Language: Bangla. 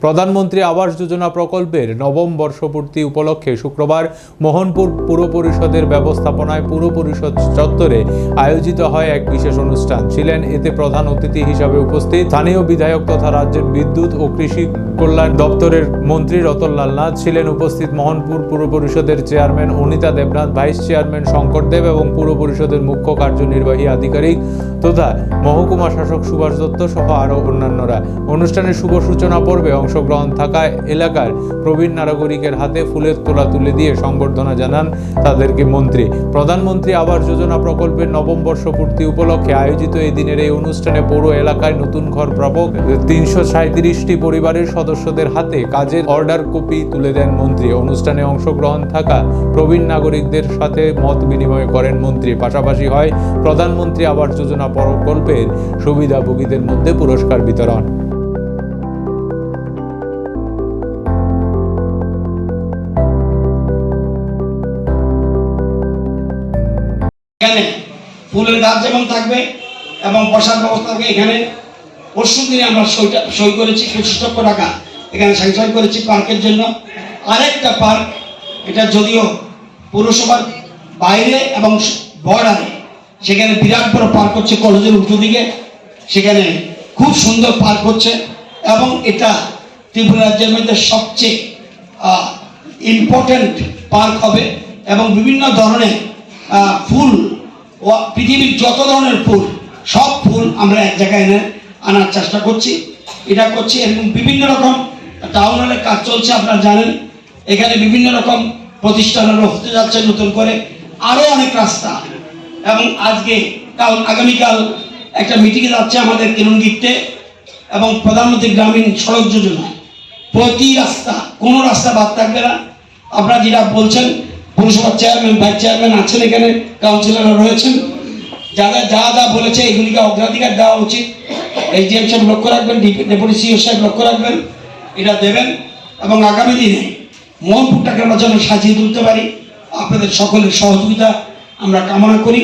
প্রধানমন্ত্রী আবাস যোজনা প্রকল্পের নবম বর্ষপূর্তি উপলক্ষে শুক্রবার মোহনপুর পুর পরিষদের ব্যবস্থাপনায় পুর পরিষদ চত্বরে আয়োজিত হয় এক বিশেষ অনুষ্ঠান। ছিলেন এতে প্রধান অতিথি হিসাবে উপস্থিত স্থানীয় বিধায়ক তথা রাজ্যের বিদ্যুৎ ও কৃষি কল্যাণ দপ্তরের মন্ত্রী রতনলাল নাথ। ছিলেন উপস্থিত মোহনপুর পুর পরিষদের chairman Anita Debnath, vice chairman Shankar Deb এবং পুর পরিষদের মুখ্য কার্যনির্বাহী আধিকারিক তথা মহকুমা শাসক সুভাষ দত্ত সহ আরও অন্যান্যরা। অনুষ্ঠানের শুভ সূচনা পর্বে অংশগ্রহণ থাকায় এলাকার প্রবীণ নাগরিকের হাতে ফুলের তোড়া তুলে দিয়ে সংবর্ধনা জানান তাদেরকে মন্ত্রী। প্রধানমন্ত্রী আবাস যোজনা প্রকল্পের নবম বর্ষপূর্তি উপলক্ষে আয়োজিত এই দিনের এই অনুষ্ঠানে পৌর এলাকায় নতুন ঘর প্রাপক 337টি পরিবারের সদস্যদের হাতে কাজের অর্ডার কপি তুলে দেন মন্ত্রী। অনুষ্ঠানে অংশগ্রহণ থাকা প্রবীণ নাগরিকদের সাথে মত বিনিময় করেন মন্ত্রী। পাশাপাশি হয় প্রধানমন্ত্রী আবাস যোজনা প্রকল্পের সুবিধাভোগীদের মধ্যে পুরস্কার বিতরণ। এখানে ফুলের গাছ যেমন থাকবে এবং বসার ব্যবস্থা থাকবে। এখানে পরশু দিনে আমরা সই করেছি 25 লক্ষ টাকা এখানে স্যাংশন করেছি পার্কের জন্য। আরেকটা পার্ক, এটা যদিও পৌরসভার বাইরে এবং বর্ডারে, সেখানে বিরাট বড় পার্ক হচ্ছে কলেজের উল্টো দিকে। সেখানে খুব সুন্দর পার্ক হচ্ছে এবং এটা ত্রিপুরা রাজ্যের মধ্যে সবচেয়ে ইম্পর্টেন্ট পার্ক হবে এবং বিভিন্ন ধরনের ফুল, পৃথিবীর যত ধরনের ফুল, সব ফুল আমরা এক জায়গায় এনে আনার চেষ্টা করছি। এটা করছি এবং বিভিন্ন রকম টাউন হলের কাজ চলছে, আপনারা জানেন। এখানে বিভিন্ন রকম প্রতিষ্ঠানেরও হতে যাচ্ছে নতুন করে, আরও অনেক রাস্তা। এবং আগামীকাল একটা মিটিংয়ে যাচ্ছে আমাদের কিরণগিরিতে এবং প্রধানমন্ত্রী গ্রামীণ সড়ক যোজনা, প্রতি রাস্তা, কোনো রাস্তা বাদ থাকবে না। আপনারা যেটা বলছেন, পৌরসভার চেয়ারম্যান, ভাইস চেয়ারম্যান আছেন, এখানে কাউন্সিলররা রয়েছেন, যারা যা বলেছে এগুলিকে অগ্রাধিকার দেওয়া উচিত। এসডিএম সাহেব লক্ষ্য রাখবেন, ডেপুটি সিও সাহেব লক্ষ্য রাখবেন, এটা দেবেন এবং আগামী দিনে মোহনপুরটাকে আমরা যেন সাজিয়ে তুলতে পারি। আপনাদের সকলের সহযোগিতা আমরা কামনা করি।